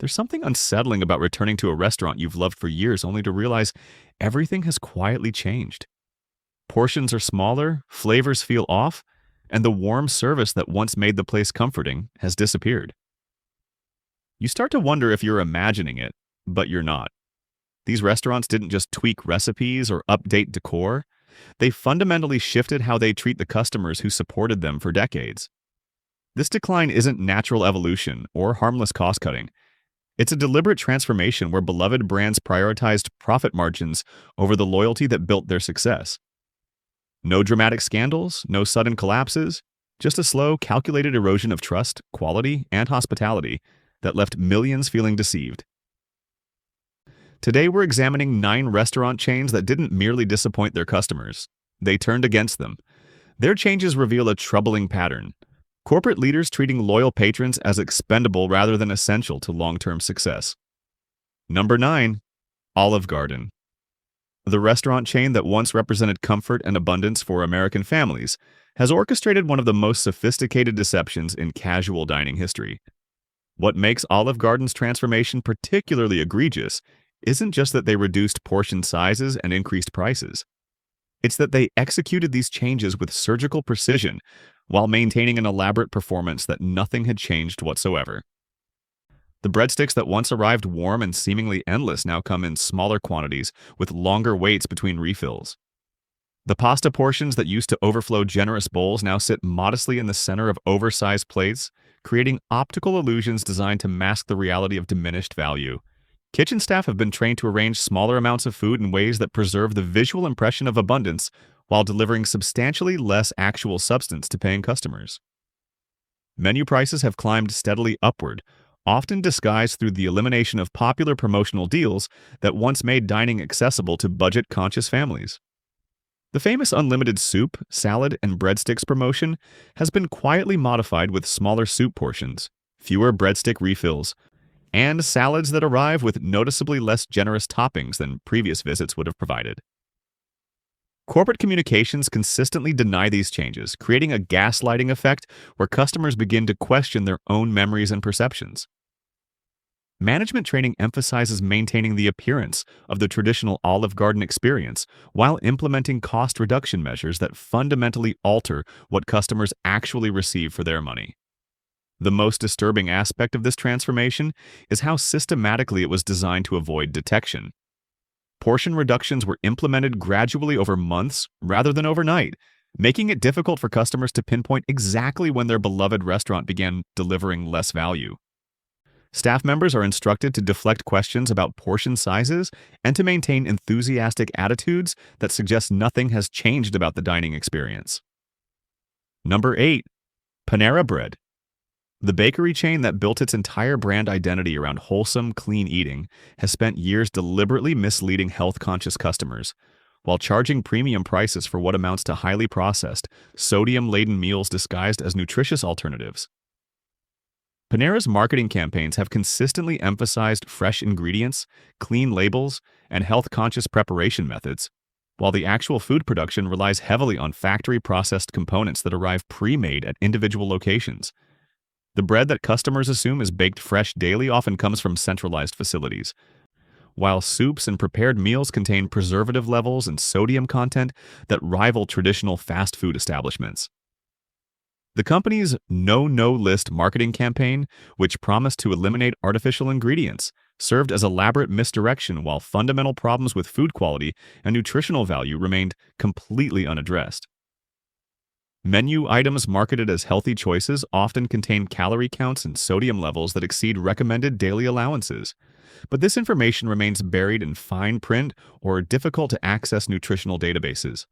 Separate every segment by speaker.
Speaker 1: There's something unsettling about returning to a restaurant you've loved for years only to realize everything has quietly changed. Portions are smaller, flavors feel off, and the warm service that once made the place comforting has disappeared. You start to wonder if you're imagining it, but you're not. These restaurants didn't just tweak recipes or update decor, they fundamentally shifted how they treat the customers who supported them for decades. This decline isn't natural evolution or harmless cost cutting. It's a deliberate transformation where beloved brands prioritized profit margins over the loyalty that built their success. No dramatic scandals, no sudden collapses, just a slow, calculated erosion of trust, quality, and hospitality that left millions feeling deceived. Today, we're examining 9 restaurant chains that didn't merely disappoint their customers. They turned against them. Their changes reveal a troubling pattern. Corporate leaders treating loyal patrons as expendable rather than essential to long-term success. Number 9. Olive Garden. The restaurant chain that once represented comfort and abundance for American families has orchestrated one of the most sophisticated deceptions in casual dining history. What makes Olive Garden's transformation particularly egregious isn't just that they reduced portion sizes and increased prices. It's that they executed these changes with surgical precision while maintaining an elaborate performance that nothing had changed whatsoever. The breadsticks that once arrived warm and seemingly endless now come in smaller quantities with longer waits between refills. The pasta portions that used to overflow generous bowls now sit modestly in the center of oversized plates, creating optical illusions designed to mask the reality of diminished value. Kitchen staff have been trained to arrange smaller amounts of food in ways that preserve the visual impression of abundance while delivering substantially less actual substance to paying customers. Menu prices have climbed steadily upward, often disguised through the elimination of popular promotional deals that once made dining accessible to budget-conscious families. The famous unlimited soup, salad, and breadsticks promotion has been quietly modified with smaller soup portions, fewer breadstick refills, and salads that arrive with noticeably less generous toppings than previous visits would have provided. Corporate communications consistently deny these changes, creating a gaslighting effect where customers begin to question their own memories and perceptions. Management training emphasizes maintaining the appearance of the traditional Olive Garden experience while implementing cost reduction measures that fundamentally alter what customers actually receive for their money. The most disturbing aspect of this transformation is how systematically it was designed to avoid detection. Portion reductions were implemented gradually over months rather than overnight, making it difficult for customers to pinpoint exactly when their beloved restaurant began delivering less value. Staff members are instructed to deflect questions about portion sizes and to maintain enthusiastic attitudes that suggest nothing has changed about the dining experience. Number 8. Panera Bread. The bakery chain that built its entire brand identity around wholesome, clean eating has spent years deliberately misleading health-conscious customers, while charging premium prices for what amounts to highly processed, sodium-laden meals disguised as nutritious alternatives. Panera's marketing campaigns have consistently emphasized fresh ingredients, clean labels, and health-conscious preparation methods, while the actual food production relies heavily on factory-processed components that arrive pre-made at individual locations. The bread that customers assume is baked fresh daily often comes from centralized facilities, while soups and prepared meals contain preservative levels and sodium content that rival traditional fast food establishments. The company's No-No-List marketing campaign, which promised to eliminate artificial ingredients, served as elaborate misdirection while fundamental problems with food quality and nutritional value remained completely unaddressed. Menu items marketed as healthy choices often contain calorie counts and sodium levels that exceed recommended daily allowances, but this information remains buried in fine print or difficult to access nutritional databases.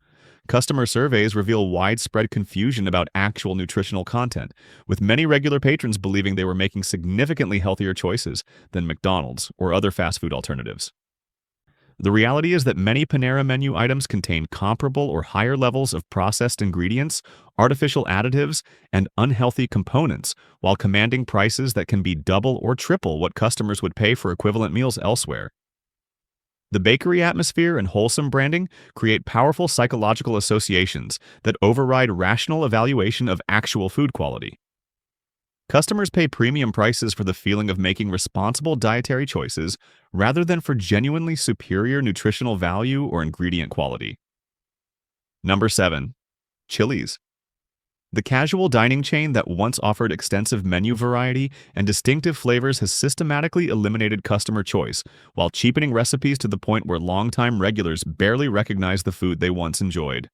Speaker 1: Customer surveys reveal widespread confusion about actual nutritional content, with many regular patrons believing they were making significantly healthier choices than McDonald's or other fast food alternatives. The reality is that many Panera menu items contain comparable or higher levels of processed ingredients, artificial additives, and unhealthy components, while commanding prices that can be double or triple what customers would pay for equivalent meals elsewhere. The bakery atmosphere and wholesome branding create powerful psychological associations that override rational evaluation of actual food quality. Customers pay premium prices for the feeling of making responsible dietary choices rather than for genuinely superior nutritional value or ingredient quality. Number 7. Chili's. The casual dining chain that once offered extensive menu variety and distinctive flavors has systematically eliminated customer choice, while cheapening recipes to the point where longtime regulars barely recognize the food they once enjoyed.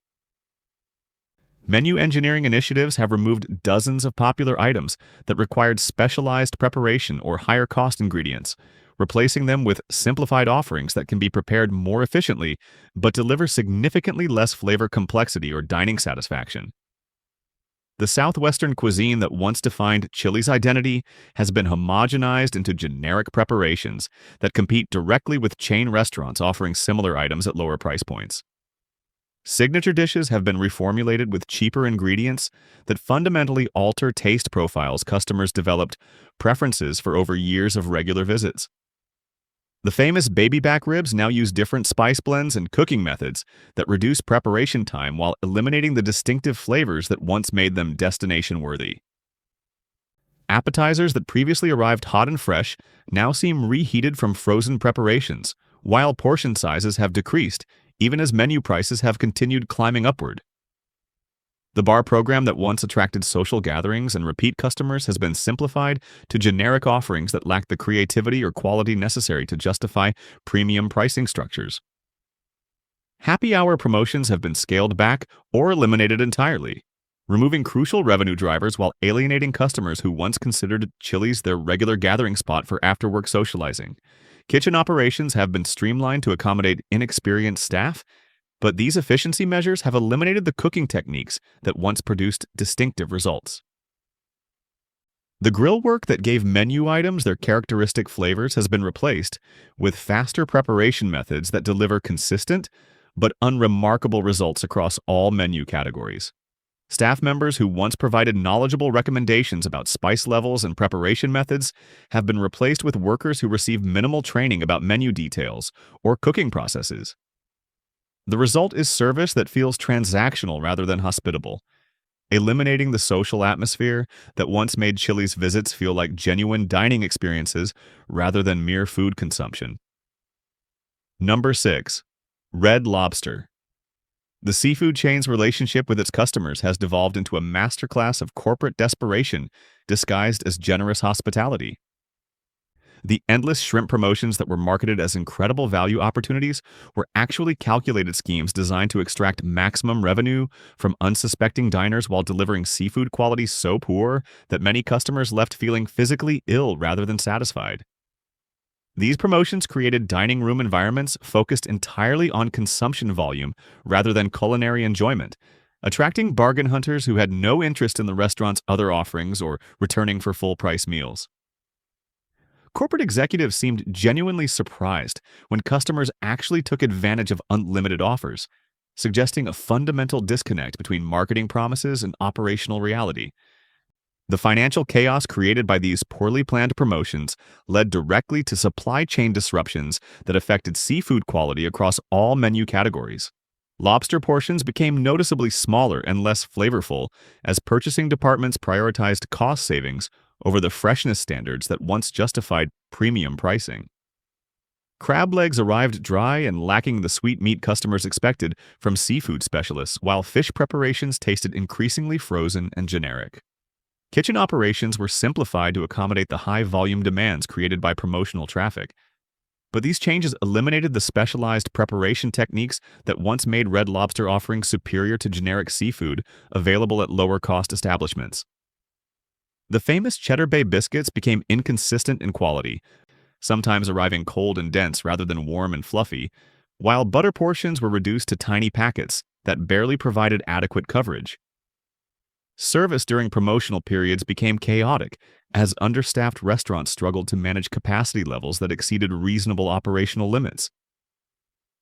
Speaker 1: Menu engineering initiatives have removed dozens of popular items that required specialized preparation or higher cost ingredients, replacing them with simplified offerings that can be prepared more efficiently but deliver significantly less flavor complexity or dining satisfaction. The Southwestern cuisine that once defined Chili's identity has been homogenized into generic preparations that compete directly with chain restaurants offering similar items at lower price points. Signature dishes have been reformulated with cheaper ingredients that fundamentally alter taste profiles customers developed preferences for over years of regular visits. The famous baby back ribs now use different spice blends and cooking methods that reduce preparation time while eliminating the distinctive flavors that once made them destination worthy. Appetizers that previously arrived hot and fresh now seem reheated from frozen preparations, while portion sizes have decreased, even as menu prices have continued climbing upward. The bar program that once attracted social gatherings and repeat customers has been simplified to generic offerings that lack the creativity or quality necessary to justify premium pricing structures. Happy hour promotions have been scaled back or eliminated entirely, removing crucial revenue drivers while alienating customers who once considered Chili's their regular gathering spot for after-work socializing. Kitchen operations have been streamlined to accommodate inexperienced staff, but these efficiency measures have eliminated the cooking techniques that once produced distinctive results. The grill work that gave menu items their characteristic flavors has been replaced with faster preparation methods that deliver consistent but unremarkable results across all menu categories. Staff members who once provided knowledgeable recommendations about spice levels and preparation methods have been replaced with workers who receive minimal training about menu details or cooking processes. The result is service that feels transactional rather than hospitable, eliminating the social atmosphere that once made Chili's visits feel like genuine dining experiences rather than mere food consumption. Number 6. Red Lobster. The seafood chain's relationship with its customers has devolved into a masterclass of corporate desperation disguised as generous hospitality. The endless shrimp promotions that were marketed as incredible value opportunities were actually calculated schemes designed to extract maximum revenue from unsuspecting diners while delivering seafood quality so poor that many customers left feeling physically ill rather than satisfied. These promotions created dining room environments focused entirely on consumption volume rather than culinary enjoyment, attracting bargain hunters who had no interest in the restaurant's other offerings or returning for full-price meals. Corporate executives seemed genuinely surprised when customers actually took advantage of unlimited offers, suggesting a fundamental disconnect between marketing promises and operational reality. The financial chaos created by these poorly planned promotions led directly to supply chain disruptions that affected seafood quality across all menu categories. Lobster portions became noticeably smaller and less flavorful as purchasing departments prioritized cost savings over the freshness standards that once justified premium pricing. Crab legs arrived dry and lacking the sweet meat customers expected from seafood specialists, while fish preparations tasted increasingly frozen and generic. Kitchen operations were simplified to accommodate the high-volume demands created by promotional traffic, but these changes eliminated the specialized preparation techniques that once made Red Lobster offerings superior to generic seafood available at lower-cost establishments. The famous Cheddar Bay biscuits became inconsistent in quality, sometimes arriving cold and dense rather than warm and fluffy, while butter portions were reduced to tiny packets that barely provided adequate coverage. Service during promotional periods became chaotic as understaffed restaurants struggled to manage capacity levels that exceeded reasonable operational limits.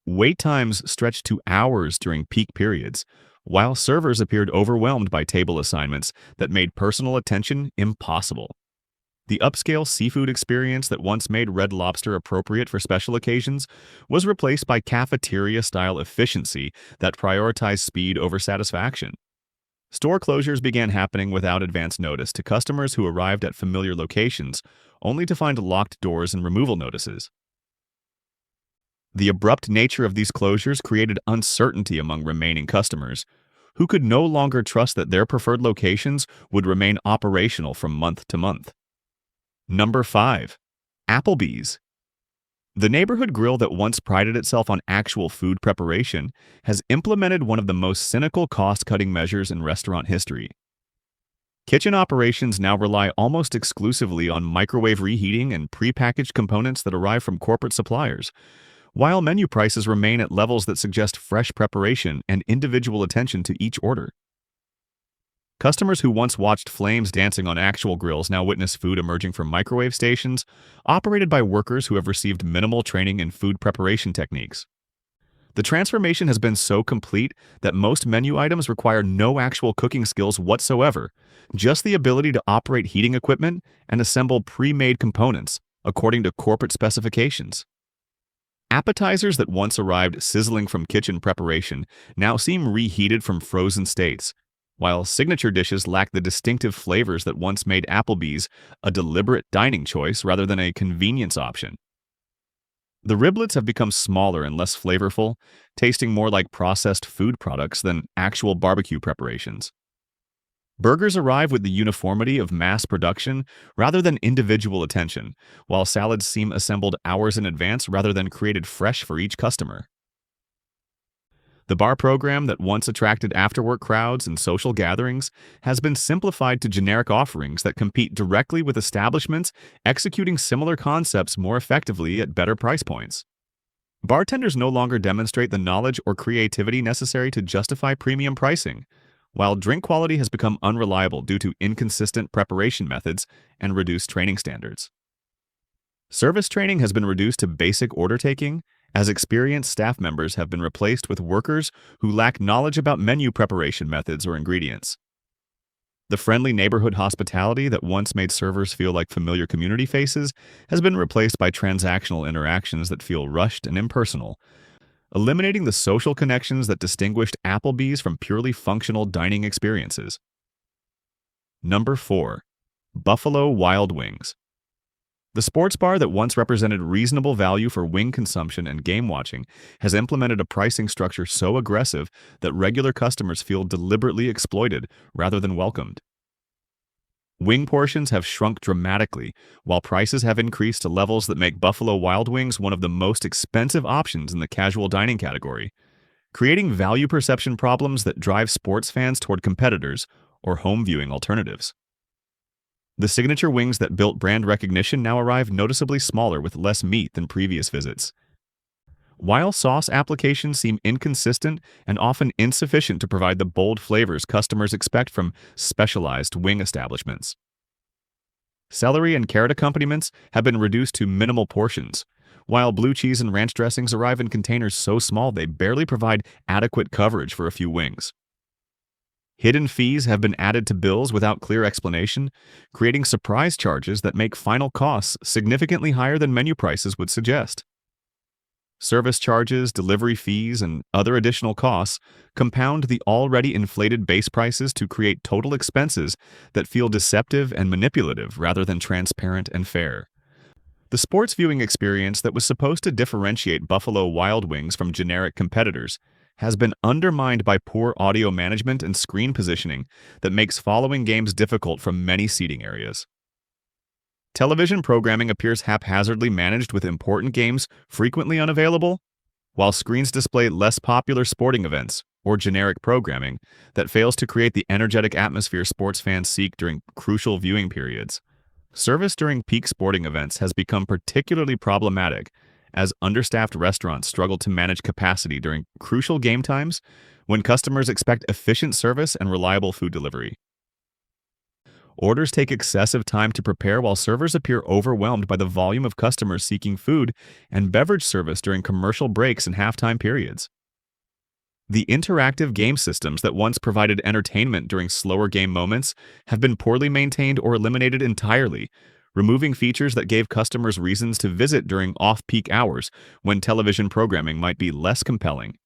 Speaker 1: Wait times stretched to hours during peak periods, while servers appeared overwhelmed by table assignments that made personal attention impossible. The upscale seafood experience that once made Red Lobster appropriate for special occasions was replaced by cafeteria-style efficiency that prioritized speed over satisfaction. Store closures began happening without advance notice to customers who arrived at familiar locations, only to find locked doors and removal notices. The abrupt nature of these closures created uncertainty among remaining customers, who could no longer trust that their preferred locations would remain operational from month to month. Number 5. Applebee's. The neighborhood grill that once prided itself on actual food preparation has implemented one of the most cynical cost-cutting measures in restaurant history. Kitchen operations now rely almost exclusively on microwave reheating and prepackaged components that arrive from corporate suppliers, while menu prices remain at levels that suggest fresh preparation and individual attention to each order. Customers who once watched flames dancing on actual grills now witness food emerging from microwave stations, operated by workers who have received minimal training in food preparation techniques. The transformation has been so complete that most menu items require no actual cooking skills whatsoever, just the ability to operate heating equipment and assemble pre-made components according to corporate specifications. Appetizers that once arrived sizzling from kitchen preparation now seem reheated from frozen states, while signature dishes lack the distinctive flavors that once made Applebee's a deliberate dining choice rather than a convenience option. The riblets have become smaller and less flavorful, tasting more like processed food products than actual barbecue preparations. Burgers arrive with the uniformity of mass production rather than individual attention, while salads seem assembled hours in advance rather than created fresh for each customer. The bar program that once attracted after-work crowds and social gatherings has been simplified to generic offerings that compete directly with establishments executing similar concepts more effectively at better price points. Bartenders no longer demonstrate the knowledge or creativity necessary to justify premium pricing, while drink quality has become unreliable due to inconsistent preparation methods and reduced training standards. Service training has been reduced to basic order taking, as experienced staff members have been replaced with workers who lack knowledge about menu preparation methods or ingredients. The friendly neighborhood hospitality that once made servers feel like familiar community faces has been replaced by transactional interactions that feel rushed and impersonal, eliminating the social connections that distinguished Applebee's from purely functional dining experiences. Number 4. Buffalo Wild Wings. The sports bar that once represented reasonable value for wing consumption and game watching has implemented a pricing structure so aggressive that regular customers feel deliberately exploited rather than welcomed. Wing portions have shrunk dramatically, while prices have increased to levels that make Buffalo Wild Wings one of the most expensive options in the casual dining category, creating value perception problems that drive sports fans toward competitors or home viewing alternatives. The signature wings that built brand recognition now arrive noticeably smaller with less meat than previous visits. While sauce applications seem inconsistent and often insufficient to provide the bold flavors customers expect from specialized wing establishments. Celery and carrot accompaniments have been reduced to minimal portions, while blue cheese and ranch dressings arrive in containers so small they barely provide adequate coverage for a few wings. Hidden fees have been added to bills without clear explanation, creating surprise charges that make final costs significantly higher than menu prices would suggest. Service charges, delivery fees, and other additional costs compound the already inflated base prices to create total expenses that feel deceptive and manipulative rather than transparent and fair. The sports viewing experience that was supposed to differentiate Buffalo Wild Wings from generic competitors has been undermined by poor audio management and screen positioning that makes following games difficult from many seating areas. Television programming appears haphazardly managed with important games frequently unavailable, while screens display less popular sporting events or generic programming that fails to create the energetic atmosphere sports fans seek during crucial viewing periods. Service during peak sporting events has become particularly problematic as understaffed restaurants struggle to manage capacity during crucial game times when customers expect efficient service and reliable food delivery. Orders take excessive time to prepare while servers appear overwhelmed by the volume of customers seeking food and beverage service during commercial breaks and halftime periods. The interactive game systems that once provided entertainment during slower game moments have been poorly maintained or eliminated entirely, removing features that gave customers reasons to visit during off-peak hours when television programming might be less compelling.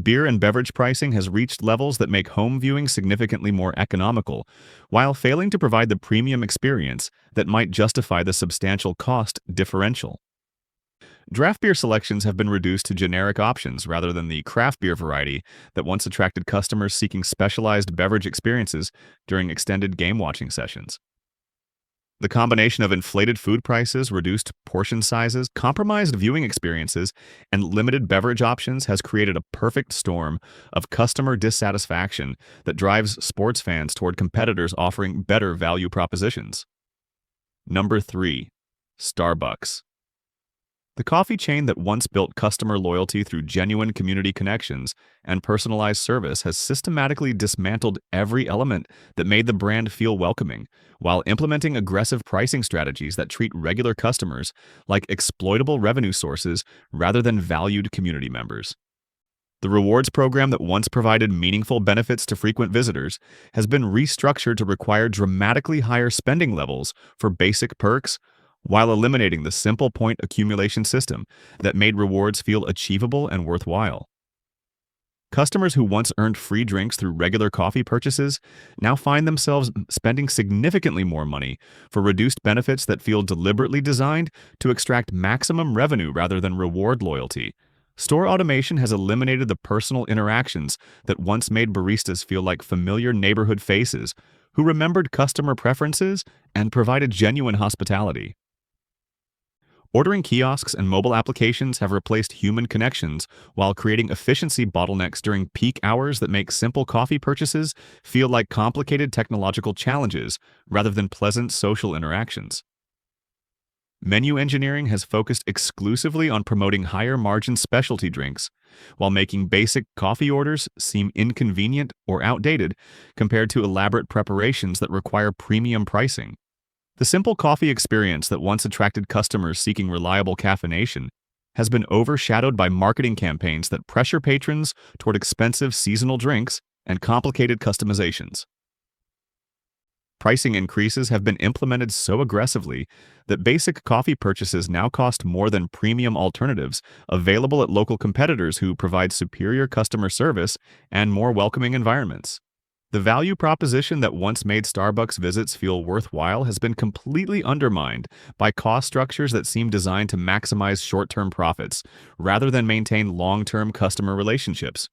Speaker 1: Beer and beverage pricing has reached levels that make home viewing significantly more economical, while failing to provide the premium experience that might justify the substantial cost differential. Draft beer selections have been reduced to generic options rather than the craft beer variety that once attracted customers seeking specialized beverage experiences during extended game watching sessions. The combination of inflated food prices, reduced portion sizes, compromised viewing experiences, and limited beverage options has created a perfect storm of customer dissatisfaction that drives sports fans toward competitors offering better value propositions. Number 3. Starbucks. The coffee chain that once built customer loyalty through genuine community connections and personalized service has systematically dismantled every element that made the brand feel welcoming, while implementing aggressive pricing strategies that treat regular customers like exploitable revenue sources rather than valued community members. The rewards program that once provided meaningful benefits to frequent visitors has been restructured to require dramatically higher spending levels for basic perks, while eliminating the simple point accumulation system that made rewards feel achievable and worthwhile. Customers who once earned free drinks through regular coffee purchases now find themselves spending significantly more money for reduced benefits that feel deliberately designed to extract maximum revenue rather than reward loyalty. Store automation has eliminated the personal interactions that once made baristas feel like familiar neighborhood faces who remembered customer preferences and provided genuine hospitality. Ordering kiosks and mobile applications have replaced human connections while creating efficiency bottlenecks during peak hours that make simple coffee purchases feel like complicated technological challenges rather than pleasant social interactions. Menu engineering has focused exclusively on promoting higher-margin specialty drinks, while making basic coffee orders seem inconvenient or outdated compared to elaborate preparations that require premium pricing. The simple coffee experience that once attracted customers seeking reliable caffeination has been overshadowed by marketing campaigns that pressure patrons toward expensive seasonal drinks and complicated customizations. Pricing increases have been implemented so aggressively that basic coffee purchases now cost more than premium alternatives available at local competitors who provide superior customer service and more welcoming environments. The value proposition that once made Starbucks visits feel worthwhile has been completely undermined by cost structures that seem designed to maximize short-term profits rather than maintain long-term customer relationships.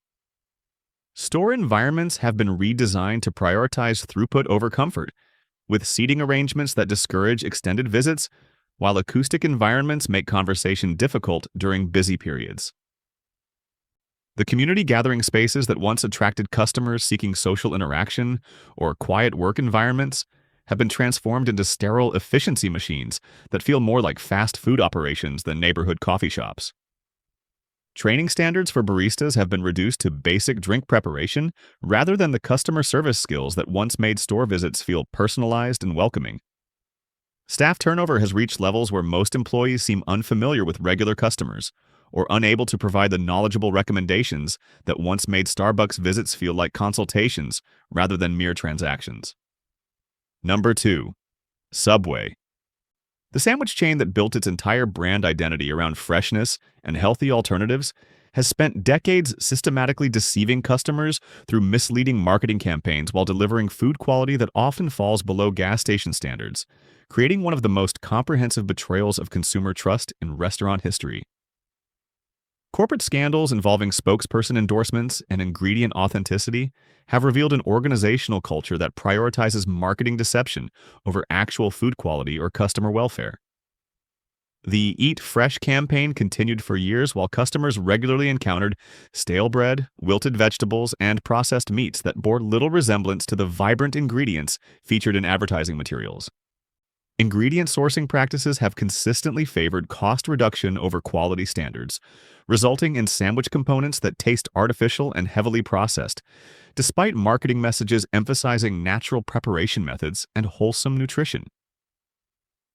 Speaker 1: Store environments have been redesigned to prioritize throughput over comfort, with seating arrangements that discourage extended visits, while acoustic environments make conversation difficult during busy periods. The community gathering spaces that once attracted customers seeking social interaction or quiet work environments have been transformed into sterile efficiency machines that feel more like fast food operations than neighborhood coffee shops. Training standards for baristas have been reduced to basic drink preparation rather than the customer service skills that once made store visits feel personalized and welcoming. Staff turnover has reached levels where most employees seem unfamiliar with regular customers or unable to provide the knowledgeable recommendations that once made Starbucks visits feel like consultations rather than mere transactions. Number 2. Subway. The sandwich chain that built its entire brand identity around freshness and healthy alternatives has spent decades systematically deceiving customers through misleading marketing campaigns while delivering food quality that often falls below gas station standards, creating one of the most comprehensive betrayals of consumer trust in restaurant history. Corporate scandals involving spokesperson endorsements and ingredient authenticity have revealed an organizational culture that prioritizes marketing deception over actual food quality or customer welfare. The Eat Fresh campaign continued for years while customers regularly encountered stale bread, wilted vegetables, and processed meats that bore little resemblance to the vibrant ingredients featured in advertising materials. Ingredient sourcing practices have consistently favored cost reduction over quality standards, resulting in sandwich components that taste artificial and heavily processed, despite marketing messages emphasizing natural preparation methods and wholesome nutrition.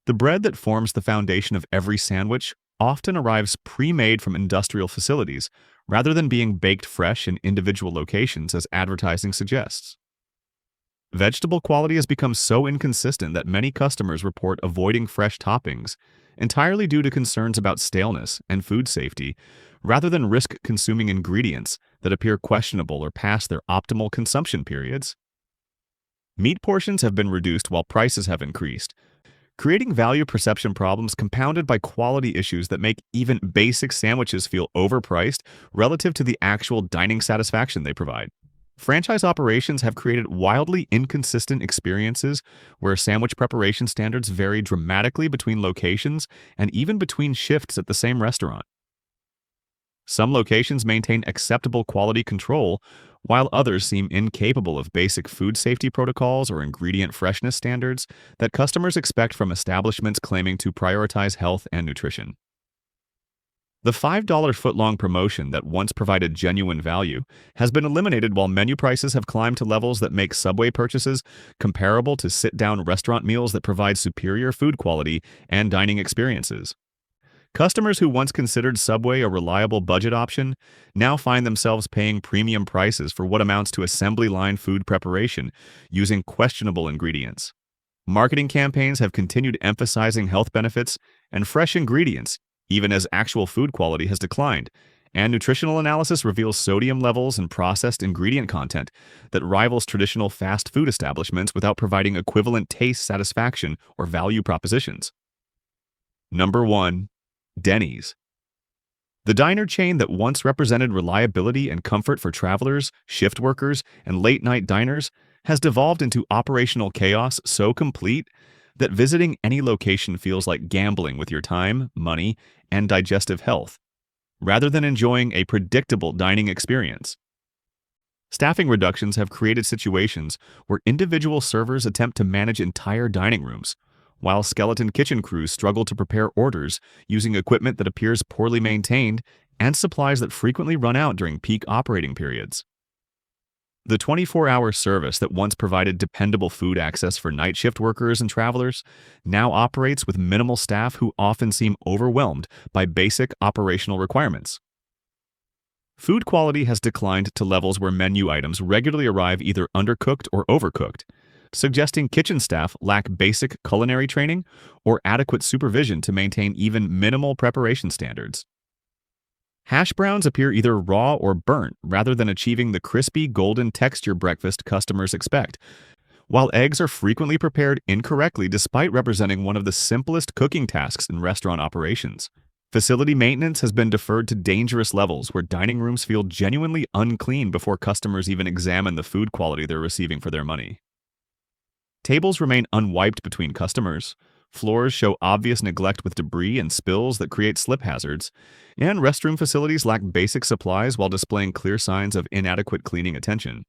Speaker 1: The bread that forms the foundation of every sandwich often arrives pre-made from industrial facilities, rather than being baked fresh in individual locations as advertising suggests. Vegetable quality has become so inconsistent that many customers report avoiding fresh toppings, entirely due to concerns about staleness and food safety, rather than risk consuming ingredients that appear questionable or past their optimal consumption periods. Meat portions have been reduced while prices have increased, creating value perception problems compounded by quality issues that make even basic sandwiches feel overpriced relative to the actual dining satisfaction they provide. Franchise operations have created wildly inconsistent experiences where sandwich preparation standards vary dramatically between locations and even between shifts at the same restaurant. Some locations maintain acceptable quality control, while others seem incapable of basic food safety protocols or ingredient freshness standards that customers expect from establishments claiming to prioritize health and nutrition. The $5 foot-long promotion that once provided genuine value has been eliminated while menu prices have climbed to levels that make Subway purchases comparable to sit-down restaurant meals that provide superior food quality and dining experiences. Customers who once considered Subway a reliable budget option now find themselves paying premium prices for what amounts to assembly line food preparation using questionable ingredients. Marketing campaigns have continued emphasizing health benefits and fresh ingredients, even as actual food quality has declined, and nutritional analysis reveals sodium levels and processed ingredient content that rivals traditional fast food establishments without providing equivalent taste satisfaction or value propositions. Number 1. Denny's. The diner chain that once represented reliability and comfort for travelers, shift workers, and late-night diners has devolved into operational chaos so complete that visiting any location feels like gambling with your time, money, and digestive health, rather than enjoying a predictable dining experience. Staffing reductions have created situations where individual servers attempt to manage entire dining rooms, while skeleton kitchen crews struggle to prepare orders using equipment that appears poorly maintained and supplies that frequently run out during peak operating periods. The 24-hour service that once provided dependable food access for night shift workers and travelers now operates with minimal staff who often seem overwhelmed by basic operational requirements. Food quality has declined to levels where menu items regularly arrive either undercooked or overcooked, suggesting kitchen staff lack basic culinary training or adequate supervision to maintain even minimal preparation standards. Hash browns appear either raw or burnt rather than achieving the crispy, golden texture breakfast customers expect, while eggs are frequently prepared incorrectly despite representing one of the simplest cooking tasks in restaurant operations. Facility maintenance has been deferred to dangerous levels where dining rooms feel genuinely unclean before customers even examine the food quality they're receiving for their money. Tables remain unwiped between customers, floors show obvious neglect with debris and spills that create slip hazards, and restroom facilities lack basic supplies while displaying clear signs of inadequate cleaning attention.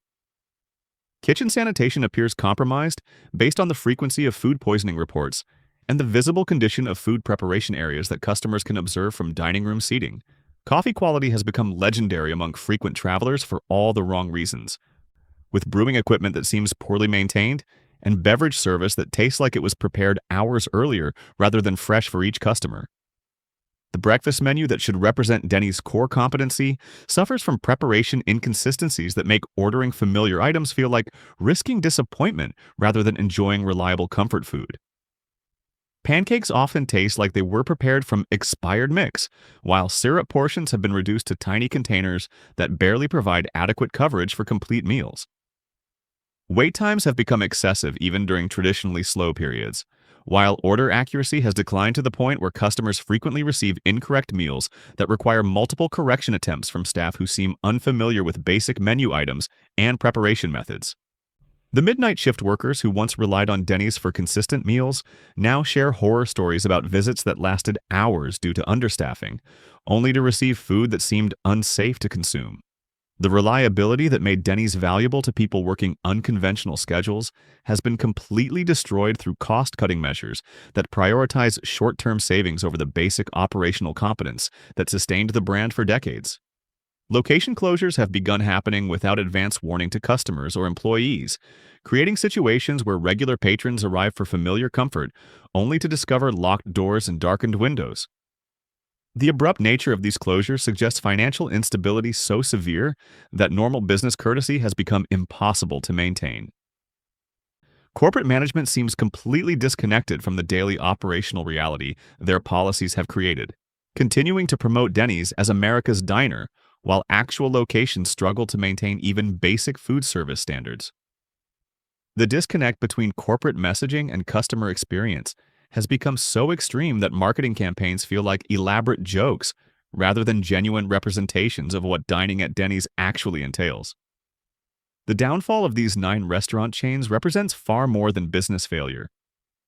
Speaker 1: Kitchen sanitation appears compromised based on the frequency of food poisoning reports and the visible condition of food preparation areas that customers can observe from dining room seating. Coffee quality has become legendary among frequent travelers for all the wrong reasons, with brewing equipment that seems poorly maintained and beverage service that tastes like it was prepared hours earlier rather than fresh for each customer. The breakfast menu that should represent Denny's core competency suffers from preparation inconsistencies that make ordering familiar items feel like risking disappointment rather than enjoying reliable comfort food. Pancakes often taste like they were prepared from expired mix, while syrup portions have been reduced to tiny containers that barely provide adequate coverage for complete meals. Wait times have become excessive even during traditionally slow periods, while order accuracy has declined to the point where customers frequently receive incorrect meals that require multiple correction attempts from staff who seem unfamiliar with basic menu items and preparation methods. The midnight shift workers who once relied on Denny's for consistent meals now share horror stories about visits that lasted hours due to understaffing, only to receive food that seemed unsafe to consume. The reliability that made Denny's valuable to people working unconventional schedules has been completely destroyed through cost-cutting measures that prioritize short-term savings over the basic operational competence that sustained the brand for decades. Location closures have begun happening without advance warning to customers or employees, creating situations where regular patrons arrive for familiar comfort only to discover locked doors and darkened windows. The abrupt nature of these closures suggests financial instability so severe that normal business courtesy has become impossible to maintain. Corporate management seems completely disconnected from the daily operational reality their policies have created, continuing to promote Denny's as America's diner while actual locations struggle to maintain even basic food service standards. The disconnect between corporate messaging and customer experience has become so extreme that marketing campaigns feel like elaborate jokes rather than genuine representations of what dining at Denny's actually entails. The downfall of these 9 restaurant chains represents far more than business failure.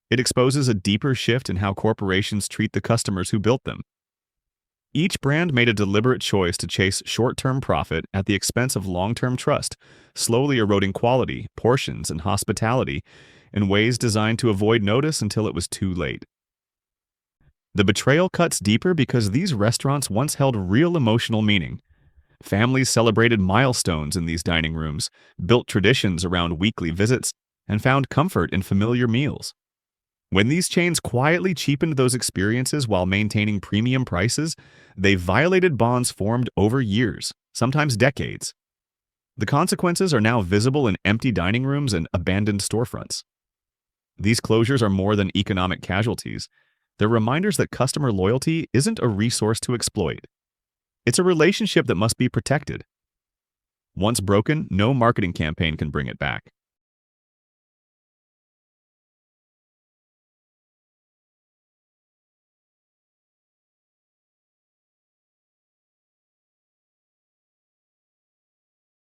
Speaker 1: It exposes a deeper shift in how corporations treat the customers who built them. Each brand made a deliberate choice to chase short-term profit at the expense of long-term trust, slowly eroding quality, portions, and hospitality in ways designed to avoid notice until it was too late. The betrayal cuts deeper because these restaurants once held real emotional meaning. Families celebrated milestones in these dining rooms, built traditions around weekly visits, and found comfort in familiar meals. When these chains quietly cheapened those experiences while maintaining premium prices, they violated bonds formed over years, sometimes decades. The consequences are now visible in empty dining rooms and abandoned storefronts. These closures are more than economic casualties. They're reminders that customer loyalty isn't a resource to exploit. It's a relationship that must be protected. Once broken, no marketing campaign can bring it back.